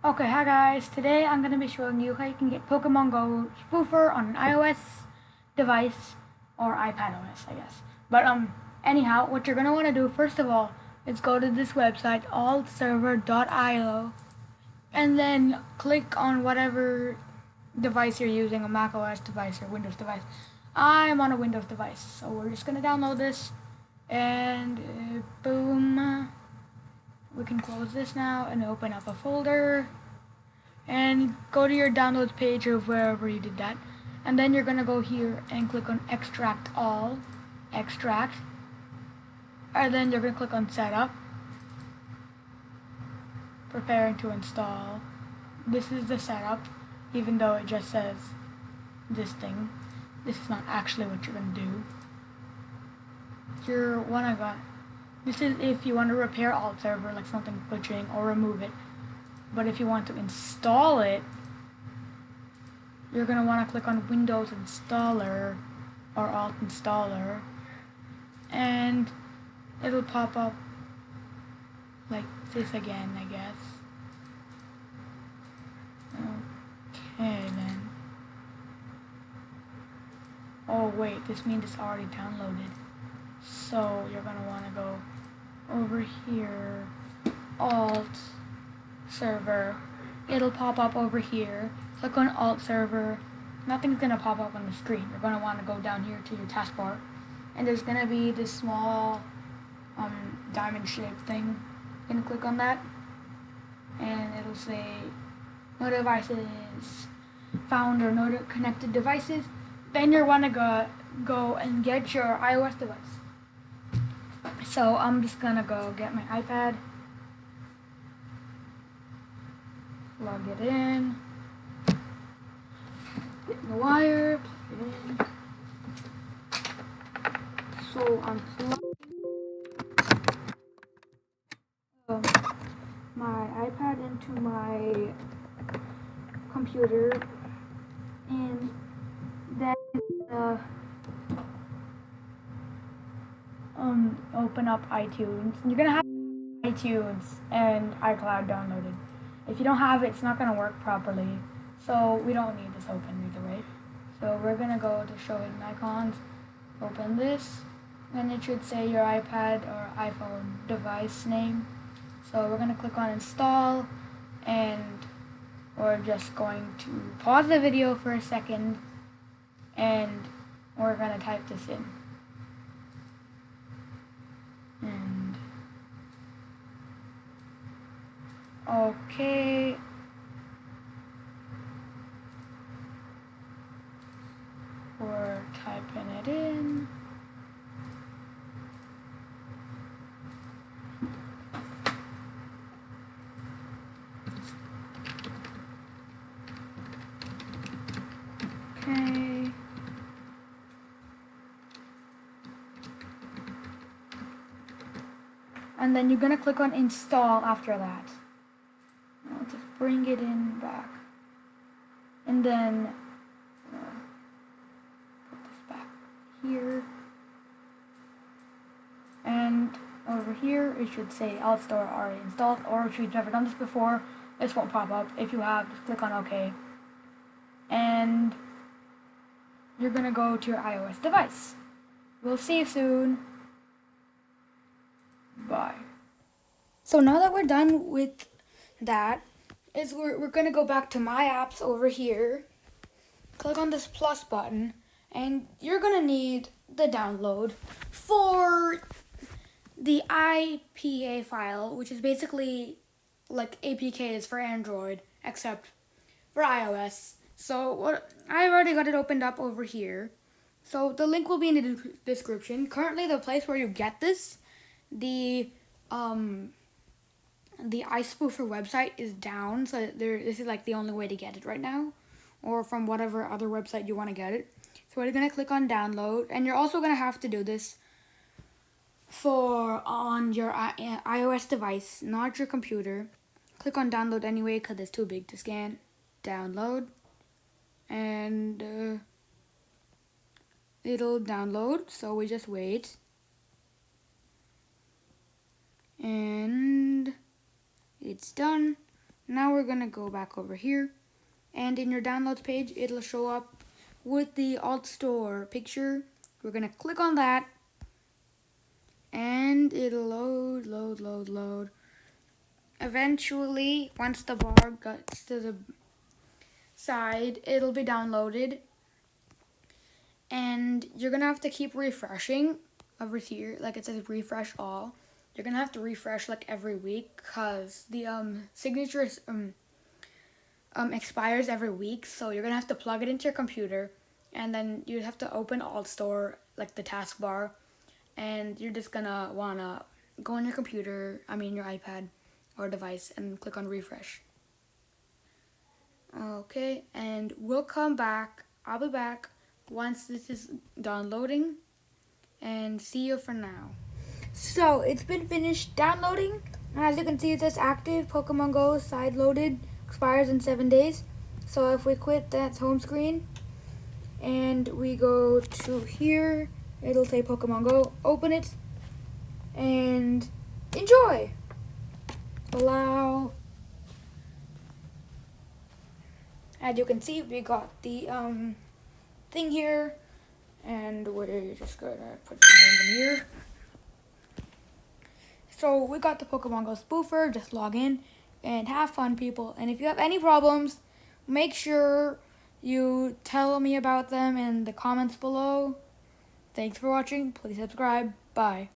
Okay, hi guys. Today I'm going to be showing you how you can get Pokemon Go Spoofer on an iOS device or iPad OS, I guess. But anyhow, what you're going to want to do first of all is go to this website altserver.io and then click on whatever device you're using, a Mac OS device or Windows device. I'm on a Windows device, so we're just going to download this and boom. We can close this now and open up a folder and go to your downloads page of wherever you did that, and then you're gonna go here and click on extract all, extract, and then you're gonna click on setup, preparing to install. This is the setup, even though it just says this thing. This is not actually what you're gonna do. This is if you want to repair alt server, like something glitching, or remove it. But if you want to install it, you're going to want to click on Windows Installer or Alt Installer, and it'll pop up like this again, I guess. Okay then. Oh wait, this means it's already downloaded. So you're going to want to go over here, Alt Server. It'll pop up over here. Click on Alt Server. Nothing's gonna pop up on the screen. You're gonna want to go down here to your taskbar, and there's gonna be this small diamond-shaped thing. You're gonna click on that, and it'll say no devices found or no connected devices. Then you're wanna go and get your iOS device. So I'm just gonna go get my iPad. Log it in, get the wire, plug it in. So I'm plugging my iPad into my computer, and then open up iTunes. You're gonna have iTunes and iCloud downloaded. If you don't have it, it's not gonna work properly. So we don't need this open either way. So we're gonna go to show hidden icons, open this, and it should say your iPad or iPhone device name. So we're gonna click on install, and we're just going to pause the video for a second, and we're gonna type this in. And okay. We're typing it in. Okay. And then you're gonna click on install after that. I'll just bring it in back. And then put this back here. And over here it should say AltStore already installed, or if you've never done this before, this won't pop up. If you have, just click on OK. And you're gonna go to your iOS device. We'll see you soon. Bye. So now that we're done with that, we're gonna go back to my apps over here. Click on this plus button, and you're gonna need the download for the IPA file, which is basically like APKs for Android, except for iOS. So I've already got it opened up over here. So the link will be in the description. Currently, the place where you get this, the iSpoofer website is down, so this is like the only way to get it right now, or from whatever other website you want to get it. So we're gonna click on download, and you're also gonna have to do this on your iOS device, not your computer. Click on download anyway because it's too big to scan. Download, and it'll download. So we just wait, and it's done. Now we're gonna go back over here, and in your downloads page, it'll show up with the alt store picture. We're gonna click on that, and it'll load. Eventually, once the bar gets to the side, it'll be downloaded, and you're gonna have to keep refreshing over here. Like it says refresh all. You're gonna have to refresh like every week, because the signature expires every week, so you're gonna have to plug it into your computer, and then you have to open alt store, like the taskbar, and you're just gonna wanna go on your computer, your iPad or device, and click on refresh. Okay, and we'll come back. I'll be back once this is downloading, and see you for now. So it's been finished downloading, and as you can see, it says active. Pokemon Go side loaded, expires in 7 days. So if we quit that home screen and we go to here, it'll say Pokemon Go. Open it and enjoy. Allow. As you can see, we got the thing here, and we're just gonna put it in here. So we got the Pokemon Go spoofer. Just log in and have fun, people. And if you have any problems, make sure you tell me about them in the comments below. Thanks for watching. Please subscribe. Bye.